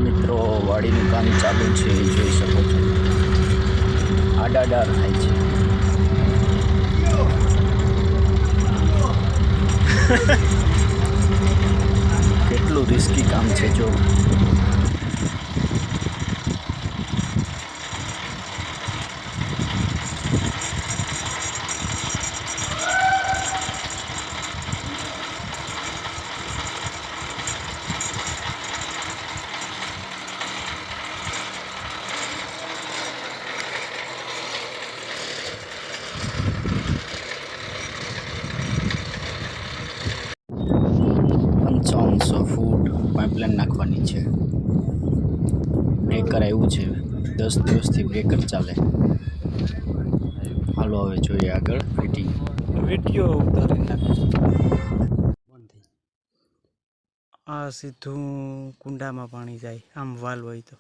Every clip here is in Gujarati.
મિત્રો વાડીનું કામ ચાલુ છે, જોઈ શકો છો. આડાડાર થાય છે. કેટલું રિસ્કી કામ છે જો. ફૂટ પાઇપલાઇન નાખવાની છે. બ્રેકર આવ્યું છે, 10 દિવસથી બ્રેકર ચાલે. હાલો હવે જોઈએ આગળ ફિટિંગ. વિડીયો ઉતારી નાખે. આ સીધું કુંડામાં પાણી જાય, આમ વાલ હોય તો.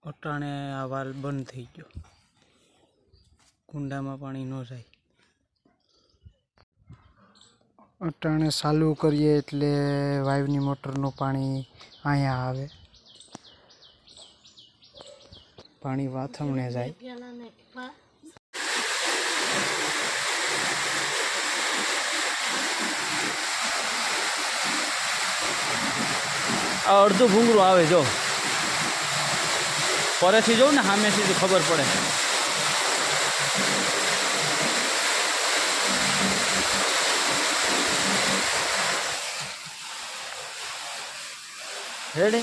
અટાણે આ વાલ બંધ થઈ ગયો, કુંડામાં પાણી ન જાય. અટાણે ચાલુ કરીએ એટલે વાઇવની મોટરનું પાણી અહીંયા આવે, પાણી વાથમણે જાય. આ અડધું ભૂંગળું આવે જો, પરેથી જોઉં ને સામેથી તો ખબર પડે. રેડે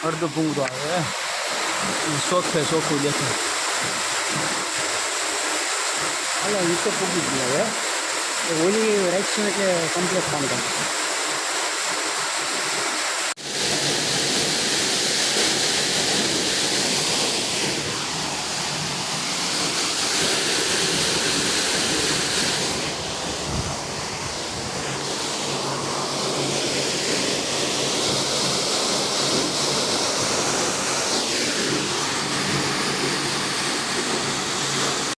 અડધું ભૂંગળું આવે, ચોખ્ખે ચોખ્ખું દેખાય. હાલો નીચે પૂગી ગયા હવે, ઓલી રાખશું એટલે કમ્પ્લીટ કામ કરે.